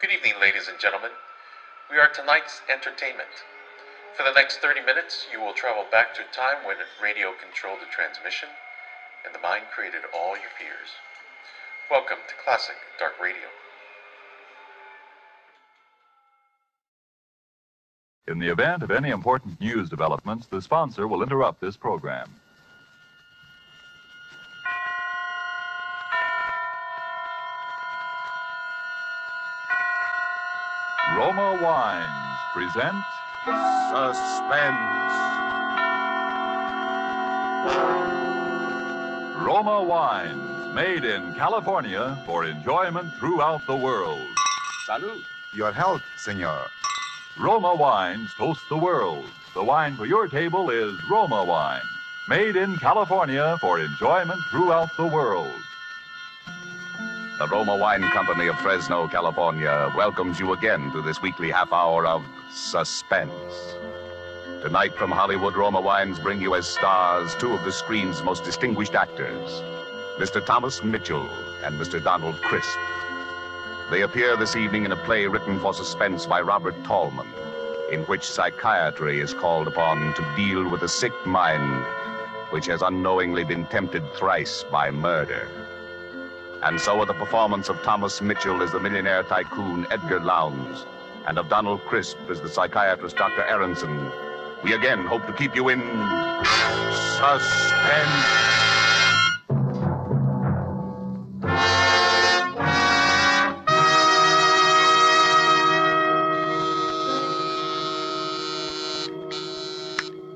Good evening, ladies and gentlemen. We are tonight's entertainment. For the next 30 minutes, you will travel back to a time when radio controlled the transmission, and the mind created all your fears. Welcome to Classic Dark Radio. In the event of any important news developments, the sponsor will interrupt this program. Roma Wines present Suspense. Roma Wines, made in California for enjoyment throughout the world. Salud. Your health, senor. Roma Wines toast the world. The wine for your table is Roma Wine, made in California for enjoyment throughout the world. The Roma Wine Company of Fresno, California, welcomes you again to this weekly half hour of Suspense. Tonight from Hollywood, Roma Wines bring you as stars two of the screen's most distinguished actors, Mr. Thomas Mitchell and Mr. Donald Crisp. They appear this evening in a play written for suspense by Robert Tallman, in which psychiatry is called upon to deal with a sick mind which has unknowingly been tempted thrice by murder. And so with the performance of Thomas Mitchell as the millionaire tycoon Edgar Lowndes and of Donald Crisp as the psychiatrist Dr. Aronson, we again hope to keep you in suspense.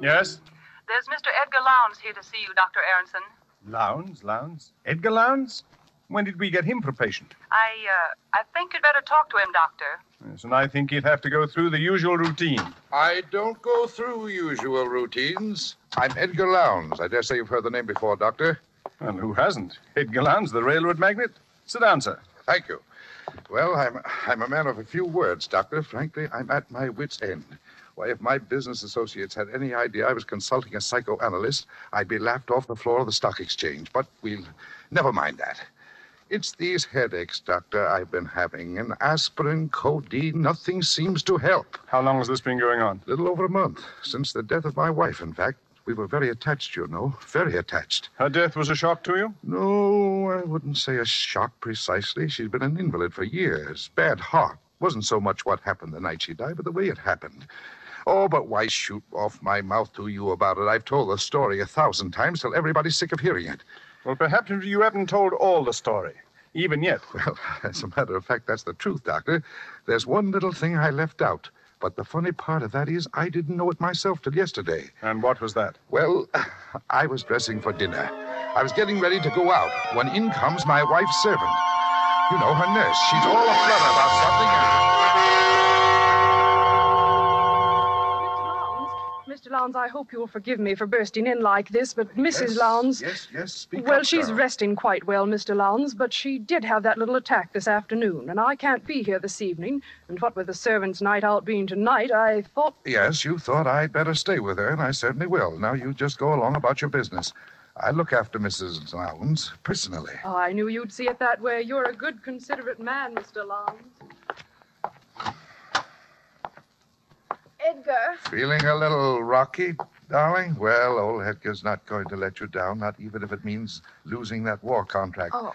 Yes? There's Mr. Edgar Lowndes here to see you, Dr. Aronson. Lowndes? Edgar Lowndes? When did we get him for patient? I think you'd better talk to him, Doctor. Yes, and I think he'd have to go through the usual routine. I don't go through usual routines. I'm Edgar Lowndes. I dare say you've heard the name before, Doctor. Well, who hasn't? Edgar Lowndes, the railroad magnate. Sit down, sir. Thank you. Well, I'm a man of a few words, Doctor. Frankly, I'm at my wit's end. Why, if my business associates had any idea I was consulting a psychoanalyst, I'd be laughed off the floor of the stock exchange. But we'll never mind that. It's these headaches, Doctor, I've been having. And aspirin, codeine, nothing seems to help. How long has this been going on? A little over a month. Since the death of my wife, in fact. We were very attached, you know. Very attached. Her death was a shock to you? No, I wouldn't say a shock precisely. She'd been an invalid for years. Bad heart. Wasn't so much what happened the night she died, but the way it happened. Oh, but why shoot off my mouth to you about it? I've told the story 1,000 times till everybody's sick of hearing it. Well, perhaps you haven't told all the story, even yet. Well, as a matter of fact, that's the truth, Doctor. There's one little thing I left out. But the funny part of that is I didn't know it myself till yesterday. And what was that? Well, I was dressing for dinner. I was getting ready to go out when in comes my wife's servant. You know, her nurse. She's all aflutter about something. Mr. Lowndes, I hope you'll forgive me for bursting in like this, but Mrs. Lowndes... Yes, speak Well, up, she's darling. resting quite well, Mr. Lowndes, but she did have that little attack this afternoon, and I can't be here this evening. And what with the servants' night out being tonight, I thought... Yes, you thought I'd better stay with her, and I certainly will. Now you just go along about your business. I look after Mrs. Lowndes personally. Oh, I knew you'd see it that way. You're a good, considerate man, Mr. Lowndes. Edgar. Feeling a little rocky, darling? Well, old Edgar's not going to let you down, not even if it means losing that war contract. Oh.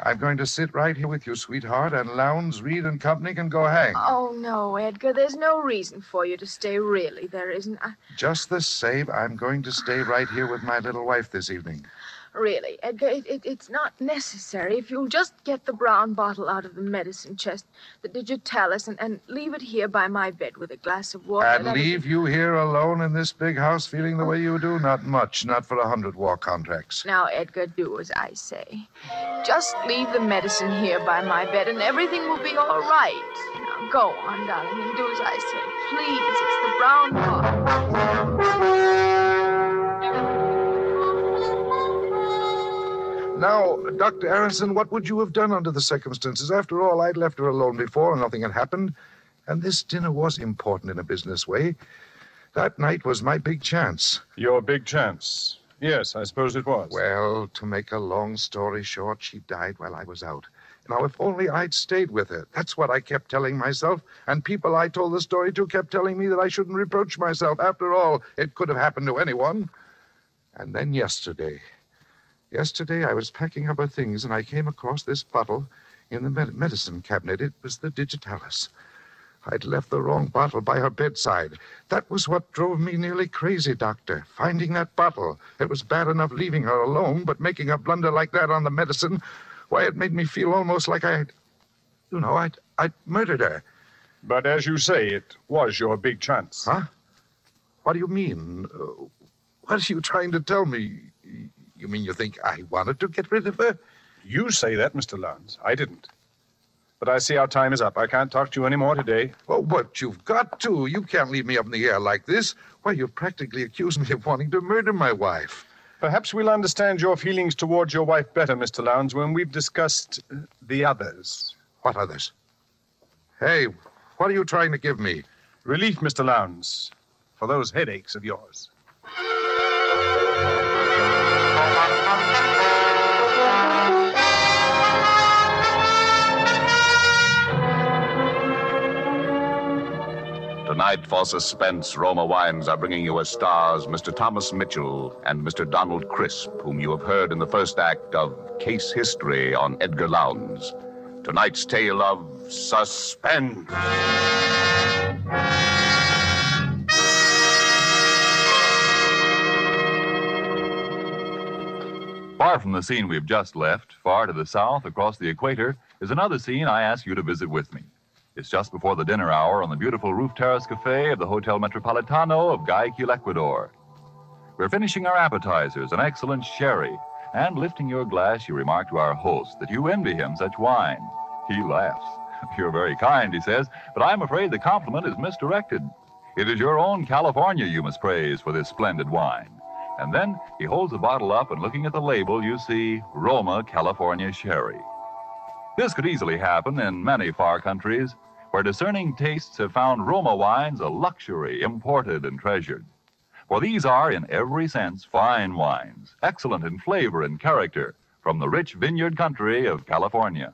I'm going to sit right here with you, sweetheart, and Lowndes, Reed, and company can go hang. Oh, no, Edgar. There's no reason for you to stay, really. There isn't. Just the same, I'm going to stay right here with my little wife this evening. Really, Edgar, it's not necessary. If you'll just get the brown bottle out of the medicine chest, the digitalis, and leave it here by my bed with a glass of water. And leave you here alone in this big house feeling the way you do? Not much. Not for 100 war contracts. Now, Edgar, do as I say. Just leave the medicine here by my bed, and everything will be all right. Now, go on, darling, and do as I say. Please, it's the brown bottle. Now, Dr. Aronson, what would you have done under the circumstances? After all, I'd left her alone before and nothing had happened. And this dinner was important in a business way. That night was my big chance. Your big chance. Yes, I suppose it was. Well, to make a long story short, she died while I was out. Now, if only I'd stayed with her. That's what I kept telling myself. And people I told the story to kept telling me that I shouldn't reproach myself. After all, it could have happened to anyone. And then yesterday I was packing up her things, and I came across this bottle in the medicine cabinet. It was the digitalis. I'd left the wrong bottle by her bedside. That was what drove me nearly crazy, Doctor. Finding that bottle. It was bad enough leaving her alone, but making a blunder like that on the medicine, why, it made me feel almost like I'd murdered her. But as you say, it was your big chance. Huh? What do you mean? What are you trying to tell me? You mean you think I wanted to get rid of her? You say that, Mr. Lowndes. I didn't. But I see our time is up. I can't talk to you anymore today. Oh, but you've got to. You can't leave me up in the air like this. Why, you've practically accused me of wanting to murder my wife. Perhaps we'll understand your feelings towards your wife better, Mr. Lowndes, when we've discussed the others. What others? Hey, what are you trying to give me? Relief, Mr. Lowndes, for those headaches of yours. Tonight for Suspense, Roma Wines are bringing you as stars Mr. Thomas Mitchell and Mr. Donald Crisp, whom you have heard in the first act of Case History on Edgar Lowndes. Tonight's tale of Suspense. Far from the scene we've just left, far to the south, across the equator, is another scene I ask you to visit with me. It's just before the dinner hour on the beautiful roof terrace cafe of the Hotel Metropolitano of Guayaquil, Ecuador. We're finishing our appetizers, an excellent sherry, and lifting your glass, you remark to our host that you envy him such wine. He laughs. You're very kind, he says, but I'm afraid the compliment is misdirected. It is your own California you must praise for this splendid wine. And then he holds the bottle up, and looking at the label, you see Roma California Sherry. This could easily happen in many far countries where discerning tastes have found Roma wines a luxury, imported and treasured. For these are, in every sense, fine wines, excellent in flavor and character, from the rich vineyard country of California.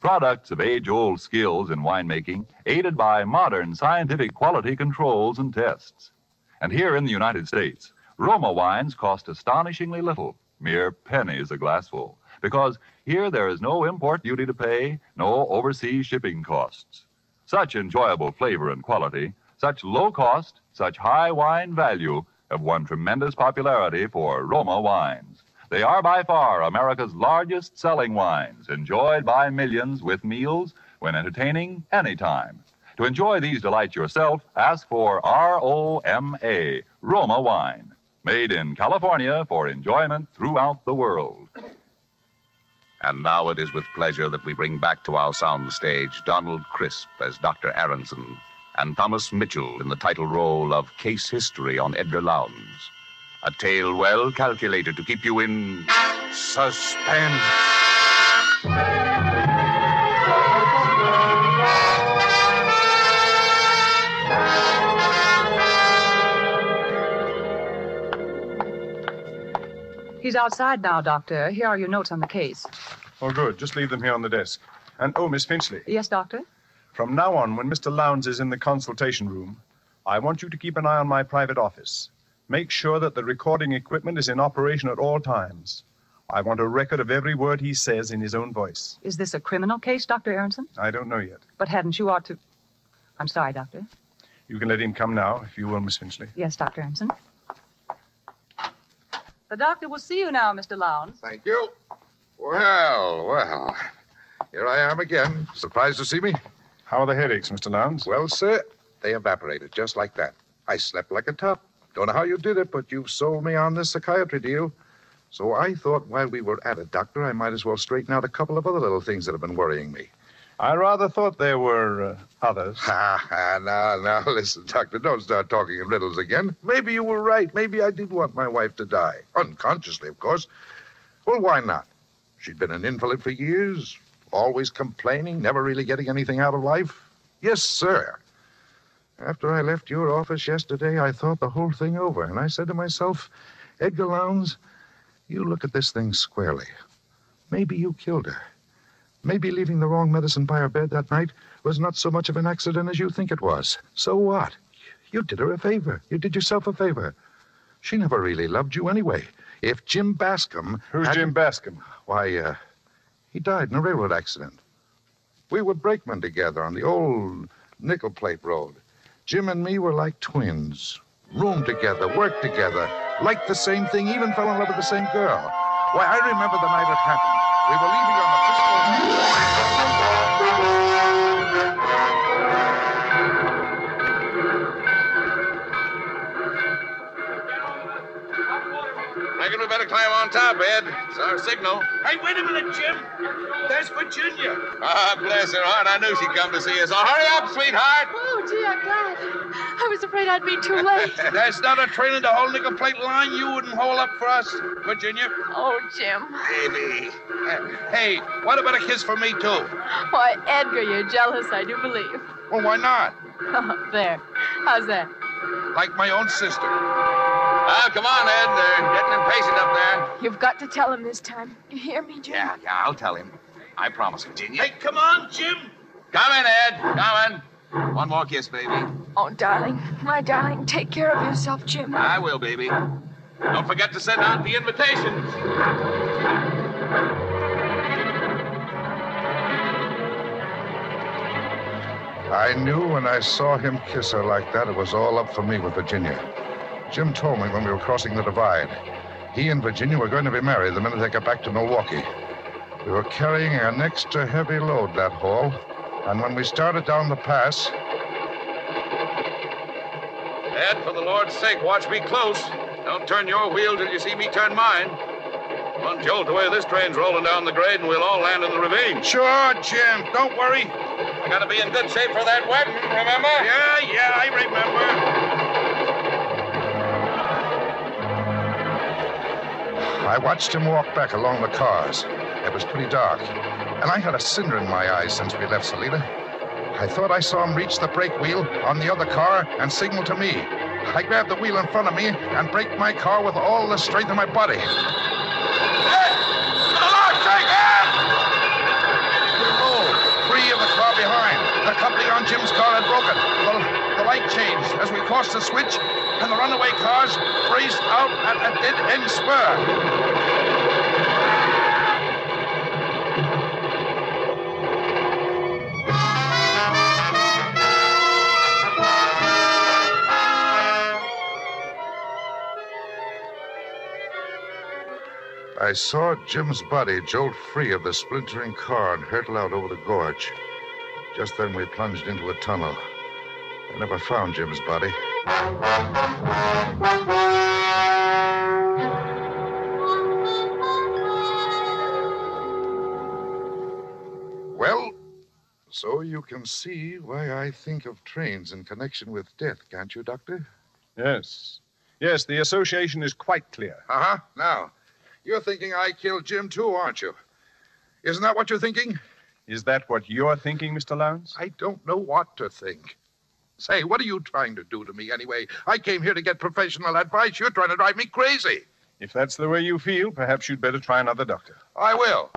Products of age-old skills in winemaking, aided by modern scientific quality controls and tests. And here in the United States, Roma wines cost astonishingly little, mere pennies a glassful, because here there is no import duty to pay, no overseas shipping costs. Such enjoyable flavor and quality, such low cost, such high wine value have won tremendous popularity for Roma wines. They are by far America's largest selling wines, enjoyed by millions with meals, when entertaining, anytime. To enjoy these delights yourself, ask for R-O-M-A, Roma wine, made in California for enjoyment throughout the world. And now it is with pleasure that we bring back to our sound stage Donald Crisp as Dr. Aronson and Thomas Mitchell in the title role of Case History on Edgar Lowndes. A tale well calculated to keep you in suspense. He's outside now, Doctor. Here are your notes on the case. Oh, good. Just leave them here on the desk. And, oh, Miss Finchley. Yes, Doctor? From now on, when Mr. Lowndes is in the consultation room, I want you to keep an eye on my private office. Make sure that the recording equipment is in operation at all times. I want a record of every word he says in his own voice. Is this a criminal case, Dr. Aronson? I don't know yet. But hadn't you ought to... I'm sorry, Doctor. You can let him come now, if you will, Miss Finchley. Yes, Dr. Aronson. The doctor will see you now, Mr. Lowndes. Thank you. Well. Here I am again. Surprised to see me? How are the headaches, Mr. Lowndes? Well, sir, they evaporated just like that. I slept like a top. Don't know how you did it, but you've sold me on this psychiatry deal. So I thought while we were at it, Doctor, I might as well straighten out a couple of other little things that have been worrying me. I rather thought there were others. Now, listen, Doctor, don't start talking in riddles again. Maybe you were right. Maybe I did want my wife to die. Unconsciously, of course. Well, why not? She'd been an invalid for years, always complaining, never really getting anything out of life. Yes, sir. After I left your office yesterday, I thought the whole thing over, and I said to myself, Edgar Lowndes, you look at this thing squarely. Maybe you killed her. Maybe leaving the wrong medicine by her bed that night was not so much of an accident as you think it was. So what? You did her a favor. You did yourself a favor. She never really loved you anyway. If Jim Bascom... Who's Jim Bascom? Why, he died in a railroad accident. We were brakemen together on the old nickel plate road. Jim and me were like twins. Roomed together, worked together, liked the same thing, even fell in love with the same girl. Why, I remember the night it happened. We were leaving on the Reckon we better climb on top, Ed. It's our signal. Hey, wait a minute, Jim. There's Virginia. Ah, bless her heart. I knew she'd come to see us. Oh, hurry up, sweetheart. Oh, gee, I'm glad. I was afraid I'd be too late. There's not a train in the whole nickel plate line you wouldn't hold up for us, Virginia. Oh, Jim. Baby. Hey, what about a kiss for me, too? Why, Edgar, you're jealous, I do believe. Well, why not? There. How's that? Like my own sister. Well, come on, Ed. They're getting impatient up there. You've got to tell him this time. You hear me, Jim? Yeah, I'll tell him. I promise, Virginia. Hey, come on, Jim. Coming, Ed. Coming. One more kiss, baby. Oh, darling. My darling, take care of yourself, Jim. I will, baby. Don't forget to send out the invitations. I knew when I saw him kiss her like that, it was all up for me with Virginia. Jim told me when we were crossing the divide. He and Virginia were going to be married the minute they got back to Milwaukee. We were carrying an extra heavy load that haul, and when we started down the pass... Ed, for the Lord's sake, watch me close. Don't turn your wheel till you see me turn mine. One jolt away, this train's rolling down the grade, and we'll all land in the ravine. Sure, Jim. Don't worry. I gotta be in good shape for that wedding, remember? Yeah, I remember. I watched him walk back along the cars. It was pretty dark, and I had a cinder in my eyes since we left Salida. I thought I saw him reach the brake wheel on the other car and signal to me. I grabbed the wheel in front of me and braked my car with all the strength of my body. Hey! For the Lord's sake, Ed! We rolled, free of the car behind. The coupling on Jim's car had broken. The light changed as we crossed the switch, and the runaway cars raced out at a dead-end spur. I saw Jim's body jolt free of the splintering car and hurtle out over the gorge. Just then we plunged into a tunnel. I never found Jim's body. Well, so you can see why I think of trains in connection with death, can't you, Doctor? Yes. Yes, the association is quite clear. Uh-huh. Now, you're thinking I killed Jim, too, aren't you? Isn't that what you're thinking? Is that what you're thinking, Mr. Lowndes? I don't know what to think. Say, what are you trying to do to me anyway? I came here to get professional advice. You're trying to drive me crazy. If that's the way you feel, perhaps you'd better try another doctor. I will.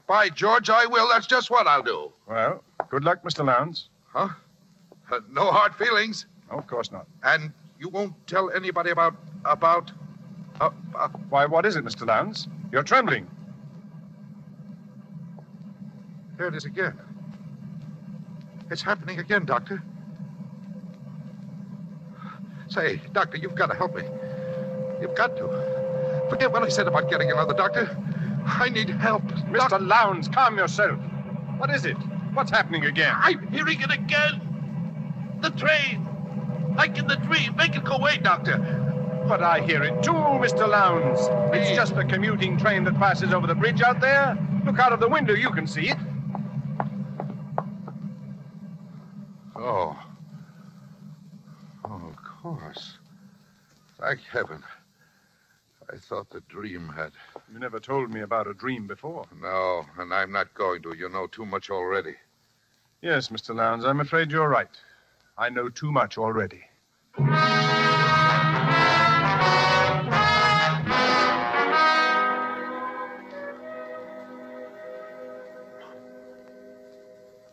By George, I will. That's just what I'll do. Well, good luck, Mr. Lowndes. Huh? No hard feelings. Oh, of course not. And you won't tell anybody about... Why, what is it, Mr. Lowndes? You're trembling. There it is again. It's happening again, Doctor. Say, Doctor, you've got to help me. You've got to. Forget what I said about getting another doctor. I need help. Mr. Lowndes, calm yourself. What is it? What's happening again? I'm hearing it again. The train. Like in the dream. Make it go away, Doctor. But I hear it too, Mr. Lowndes. It's just a commuting train that passes over the bridge out there. Look out of the window. You can see it. Oh, of course. Thank heaven. I thought the dream had... You never told me about a dream before. No, and I'm not going to. You know too much already. Yes, Mr. Lowndes, I'm afraid you're right. I know too much already.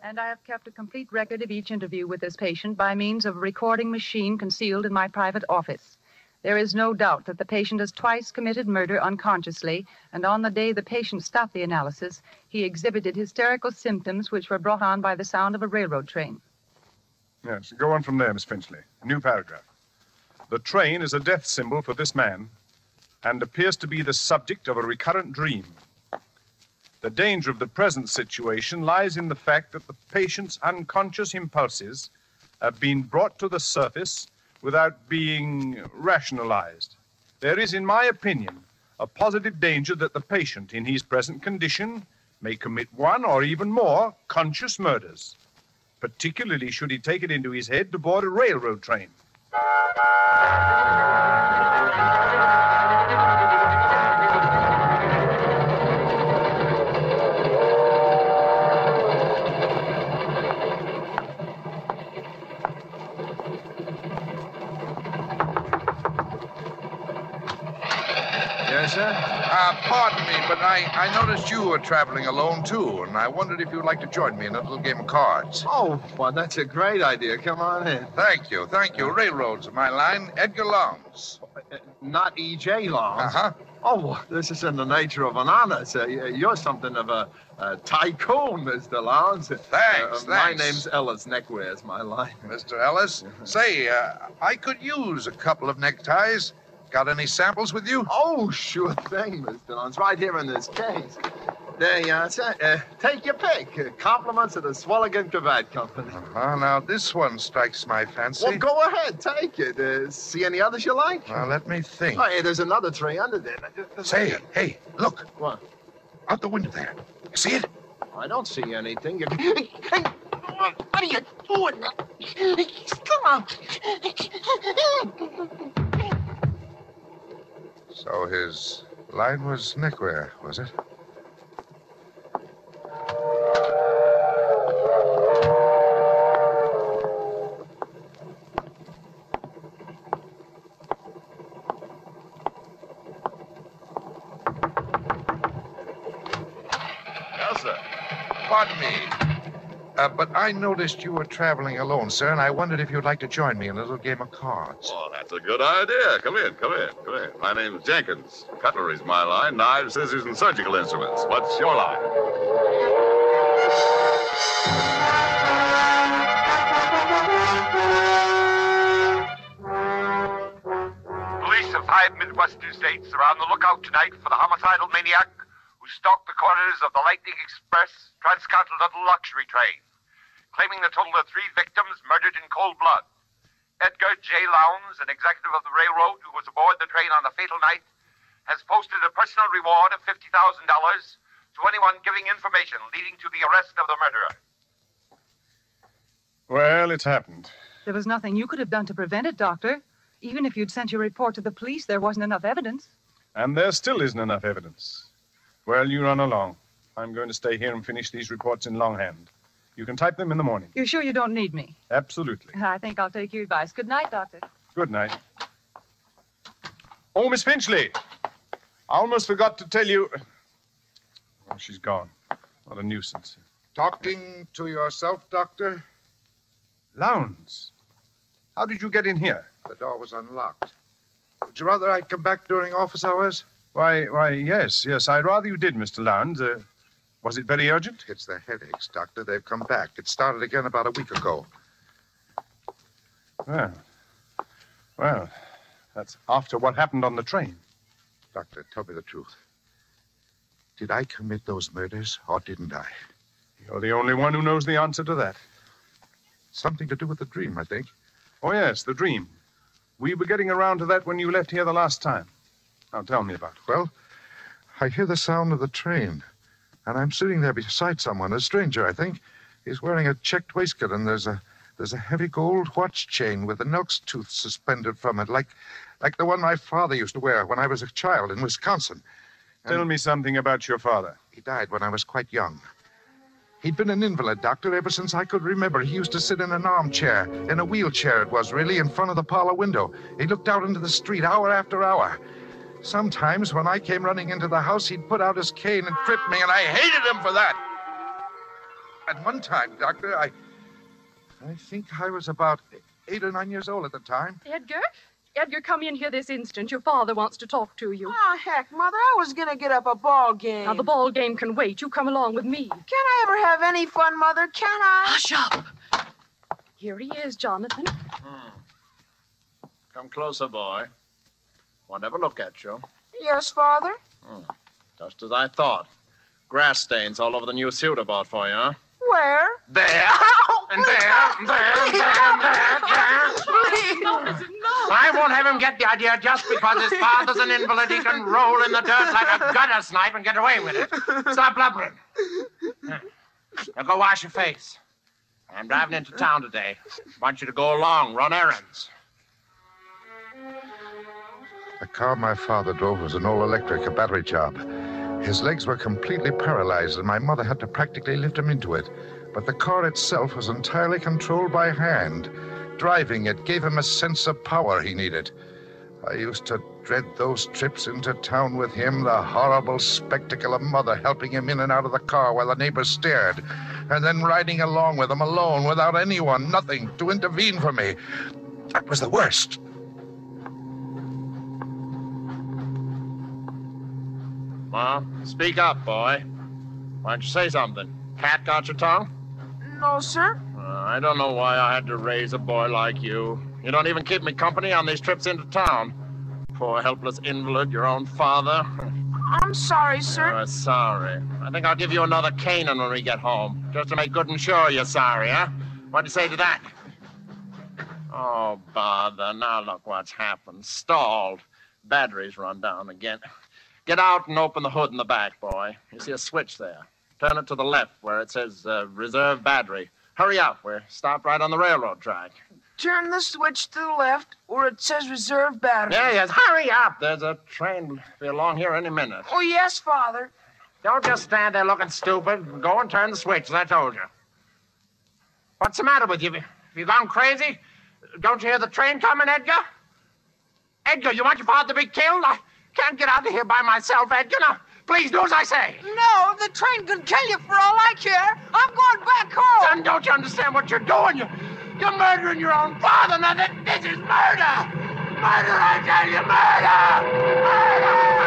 And I have kept a complete record of each interview with this patient by means of a recording machine concealed in my private office. There is no doubt that the patient has twice committed murder unconsciously, and on the day the patient stopped the analysis, he exhibited hysterical symptoms which were brought on by the sound of a railroad train. Yes, go on from there, Miss Finchley. A new paragraph. The train is a death symbol for this man and appears to be the subject of a recurrent dream. The danger of the present situation lies in the fact that the patient's unconscious impulses have been brought to the surface without being rationalized. There is, in my opinion, a positive danger that the patient, in his present condition, may commit one or even more conscious murders, particularly should he take it into his head to board a railroad train. Yes, sir? Pardon me, but I noticed you were traveling alone, too, and I wondered if you'd like to join me in a little game of cards. Oh, well, that's a great idea. Come on in. Thank you. Railroads are my line. Edgar Lowndes. Not E.J. Lowndes. Uh-huh. Oh, well, this is in the nature of an honor, sir. You're something of a tycoon, Mr. Lowndes. Thanks. My name's Ellis. Neckwear is my line. Mr. Ellis, say, I could use a couple of neckties. Got any samples with you? Oh, sure thing, Mr. Lowndes. Right here in this case. There you are, sir. Take your pick. Compliments of the Swilligan Cravat Company. Now, this one strikes my fancy. Well, go ahead. Take it. See any others you like? Well, let me think. Oh, hey, there's another tray under there. Say, hey, look. What? Out the window there. You see it? I don't see anything. Hey, what are you doing? Come on. So his line was neckwear, was it? Yes, sir. Pardon me. But I noticed you were traveling alone, sir, and I wondered if you'd like to join me in a little game of cards. Oh, that's a good idea. Come in. My name's Jenkins. Cutlery's my line. Knives, scissors, and surgical instruments. What's your line? Police of 5 Midwestern states are on the lookout tonight for the homicidal maniac who stalked the corridors of the Lightning Express transcontinental luxury train, claiming the total of 3 victims murdered in cold blood. Edgar J. Lowndes, an executive of the railroad who was aboard the train on the fatal night, has posted a personal reward of $50,000 to anyone giving information leading to the arrest of the murderer. Well, it's happened. There was nothing you could have done to prevent it, Doctor. Even if you'd sent your report to the police, there wasn't enough evidence. And there still isn't enough evidence. Well, you run along. I'm going to stay here and finish these reports in longhand. You can type them in the morning. You're sure you don't need me? Absolutely. I think I'll take your advice. Good night, Doctor. Good night. Oh, Miss Finchley. I almost forgot to tell you. Oh, she's gone. What a nuisance. Talking to yourself, Doctor? Lowndes. How did you get in here? The door was unlocked. Would you rather I'd come back during office hours? Why, yes. I'd rather you did, Mr. Lowndes. Was it very urgent? It's the headaches, Doctor. They've come back. It started again about a week ago. Well, that's after what happened on the train. Doctor, tell me the truth. Did I commit those murders, or didn't I? You're the only one who knows the answer to that. Something to do with the dream, I think. Oh, yes, the dream. We were getting around to that when you left here the last time. Now, tell me about it. Well, I hear the sound of the train, and I'm sitting there beside someone, a stranger, I think. He's wearing a checked waistcoat, and there's a heavy gold watch chain with an elk's tooth suspended from it, like the one my father used to wear when I was a child in Wisconsin. Tell me something about your father. He died when I was quite young. He'd been an invalid, Doctor, ever since I could remember. He used to sit in an armchair, in a wheelchair it was, really, in front of the parlor window. He looked out into the street hour after hour. Sometimes when I came running into the house, he'd put out his cane and trip me, and I hated him for that. At one time, Doctor, I think I was about 8 or 9 years old at the time. Edgar? Edgar, come in here this instant. Your father wants to talk to you. Oh, heck, Mother, I was going to get up a ball game. Now, the ball game can wait. You come along with me. Can I ever have any fun, Mother? Can I? Hush up. Here he is, Jonathan. Come closer, boy. Won't ever look at you. Yes, Father? Just as I thought. Grass stains all over the new suit I bought for you, huh? Where? There, and there, and there. I won't have him get the idea just because his father's an invalid. He can roll in the dirt like a gutter snipe and get away with it. Stop blubbering. Now go wash your face. I'm driving into town today. I want you to go along, run errands. The car my father drove was an all-electric, a battery job. His legs were completely paralyzed, and my mother had to practically lift him into it. But the car itself was entirely controlled by hand. Driving it gave him a sense of power he needed. I used to dread those trips into town with him, the horrible spectacle of Mother helping him in and out of the car while the neighbors stared, and then riding along with him alone, without anyone, nothing, to intervene for me. That was the worst. Well, speak up, boy. Why don't you say something? Cat got your tongue? No, sir. I don't know why I had to raise a boy like you. You don't even keep me company on these trips into town. Poor helpless invalid, your own father. I'm sorry, sir. Oh, sorry. I think I'll give you another caning when we get home, just to make good and sure you're sorry, huh? What'd you say to that? Oh, bother. Now look what's happened. Stalled. Battery's run down again. Get out and open the hood in the back, boy. You see a switch there. Turn it to the left where it says reserve battery. Hurry up. We're stopped right on the railroad track. Turn the switch to the left where it says reserve battery. Yes. Hurry up. There's a train be along here any minute. Oh, yes, Father. Don't just stand there looking stupid. Go and turn the switch, as I told you. What's the matter with you? Have you gone crazy? Don't you hear the train coming, Edgar? Edgar, you want your father to be killed? I can't get out of here by myself, Edgar. Now, please do as I say. No, the train can kill you for all I care. I'm going back home. Son, don't you understand what you're doing? You're murdering your own father. Now, this is murder. Murder, I tell you, murder. Murder.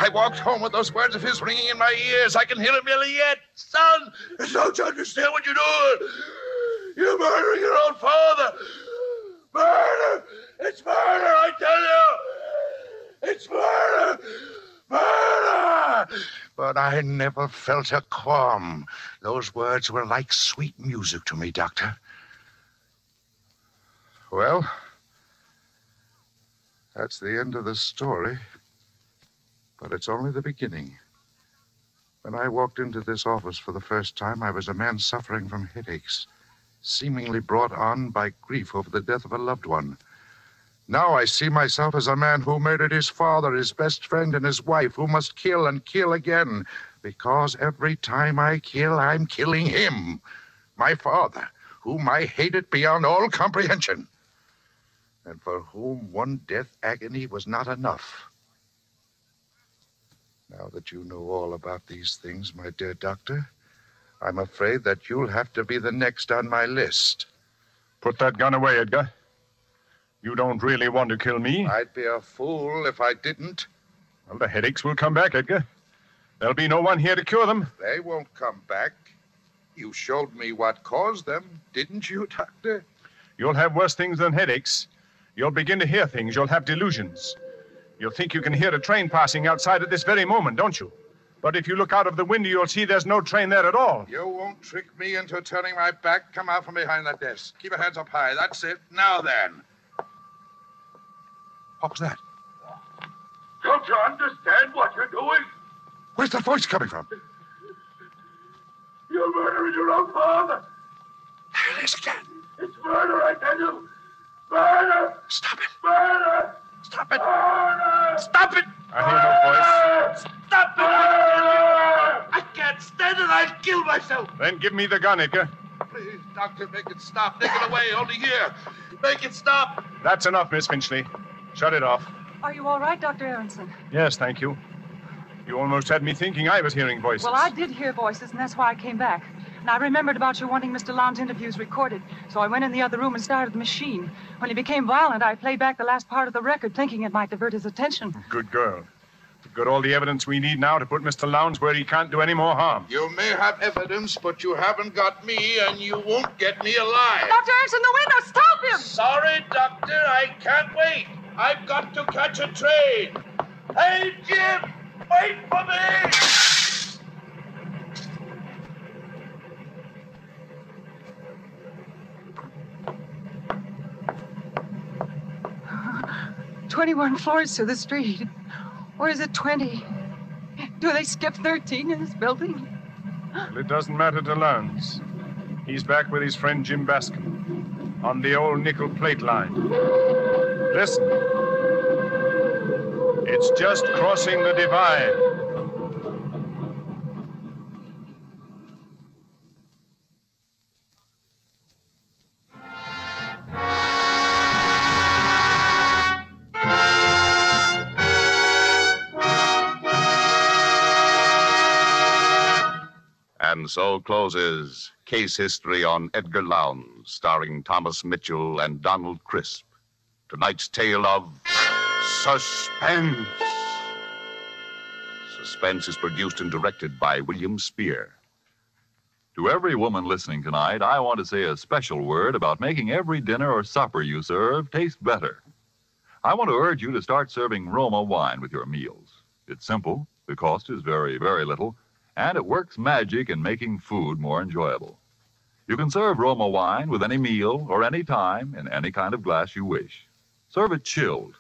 I walked home with those words of his ringing in my ears. I can hear him yelling yet. Son, don't you understand what you're doing? You're murdering your own father. Murder! It's murder, I tell you! It's murder! Murder! But I never felt a qualm. Those words were like sweet music to me, Doctor. Well, that's the end of the story. But it's only the beginning. When I walked into this office for the first time, I was a man suffering from headaches, seemingly brought on by grief over the death of a loved one. Now I see myself as a man who murdered his father, his best friend, and his wife, who must kill and kill again, because every time I kill, I'm killing him, my father, whom I hated beyond all comprehension, and for whom one death agony was not enough. Now that you know all about these things, my dear doctor, I'm afraid that you'll have to be the next on my list. Put that gun away, Edgar. You don't really want to kill me. I'd be a fool if I didn't. Well, the headaches will come back, Edgar. There'll be no one here to cure them. They won't come back. You showed me what caused them, didn't you, Doctor? You'll have worse things than headaches. You'll begin to hear things. You'll have delusions. You'll think you can hear a train passing outside at this very moment, don't you? But if you look out of the window, you'll see there's no train there at all. You won't trick me into turning my back. Come out from behind that desk. Keep your hands up high. That's it. Now then. What was that? Don't you understand what you're doing? Where's that voice coming from? You're murdering your own father. There it is again. It's murder, I tell you. Murder! Stop it. Murder! Stop it. Murder! Stop it. I hear no voice. Stop it. Murder! I can't can't stand it. I'll kill myself. Then give me the gun, Edgar. Please, Doctor, make it stop. Take it away. Only here. Make it stop. That's enough, Miss Finchley. Shut it off. Are you all right, Dr. Aronson? Yes, thank you. You almost had me thinking I was hearing voices. Well, I did hear voices, and that's why I came back. And I remembered about you wanting Mr. Lowndes' interviews recorded, so I went in the other room and started the machine. When he became violent, I played back the last part of the record, thinking it might divert his attention. Good girl. We've got all the evidence we need now to put Mr. Lowndes where he can't do any more harm. You may have evidence, but you haven't got me, and you won't get me alive. Dr. Aronson, the window! Stop him! Sorry, Doctor. I can't wait. I've got to catch a train. Hey, Jim! Wait for me! 21 floors to the street. Or is it 20? Do they skip 13 in this building? Well, it doesn't matter to Lowndes. He's back with his friend Jim Bascom on the old nickel plate line. Listen. It's just crossing the divide. And so closes Case History on Edgar Lowndes, starring Thomas Mitchell and Donald Crisp. Tonight's tale of Suspense. Suspense is produced and directed by William Spear. To every woman listening tonight, I want to say a special word about making every dinner or supper you serve taste better. I want to urge you to start serving Roma wine with your meals. It's simple, the cost is very, very little, and it works magic in making food more enjoyable. You can serve Roma wine with any meal or any time in any kind of glass you wish. Serve it chilled.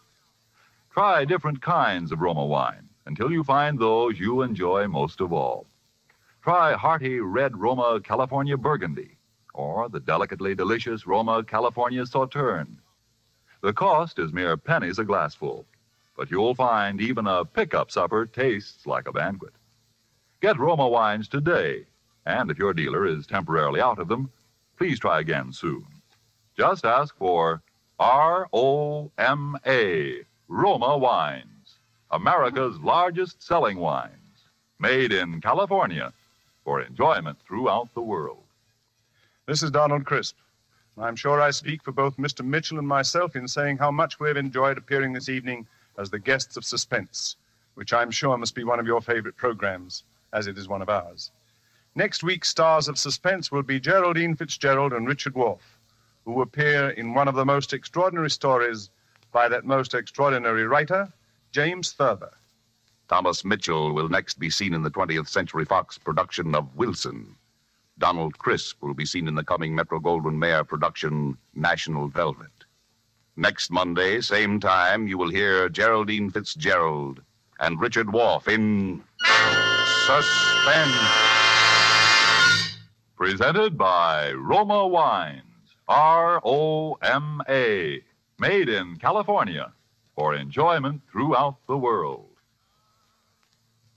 Try different kinds of Roma wine until you find those you enjoy most of all. Try hearty red Roma California Burgundy or the delicately delicious Roma California Sauterne. The cost is mere pennies a glassful, but you'll find even a pickup supper tastes like a banquet. Get Roma wines today, and if your dealer is temporarily out of them, please try again soon. Just ask for R-O-M-A, Roma Wines, America's largest selling wines, made in California for enjoyment throughout the world. This is Donald Crisp. I'm sure I speak for both Mr. Mitchell and myself in saying how much we've enjoyed appearing this evening as the guests of Suspense, which I'm sure must be one of your favorite programs, as it is one of ours. Next week's stars of Suspense will be Geraldine Fitzgerald and Richard Wolfe, who appear in one of the most extraordinary stories by that most extraordinary writer, James Thurber. Thomas Mitchell will next be seen in the 20th Century Fox production of Wilson. Donald Crisp will be seen in the coming Metro-Goldwyn-Mayer production, National Velvet. Next Monday, same time, you will hear Geraldine Fitzgerald and Richard Wolfe in Suspense. Presented by Roma Wines, R-O-M-A, made in California for enjoyment throughout the world.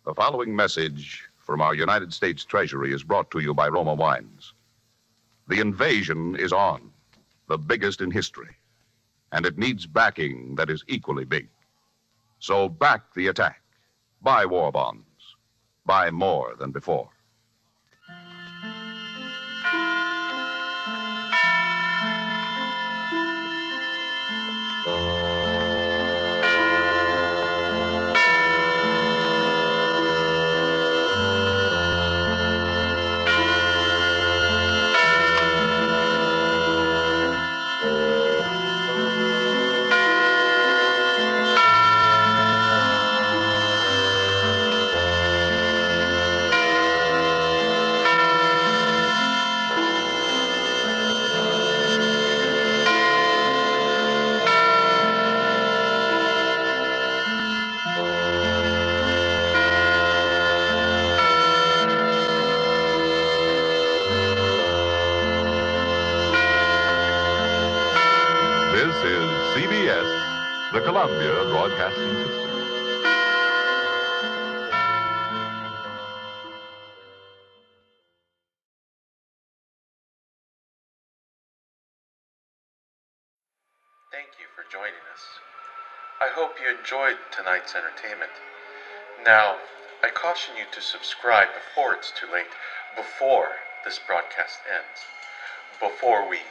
The following message from our United States Treasury is brought to you by Roma Wines. The invasion is on, the biggest in history, and it needs backing that is equally big. So back the attack. Buy war bonds. Buy more than before. This is CBS, the Columbia Broadcasting System. thank you for joining us. I hope you enjoyed tonight's entertainment. Now, I caution you to subscribe before it's too late, before this broadcast ends, before we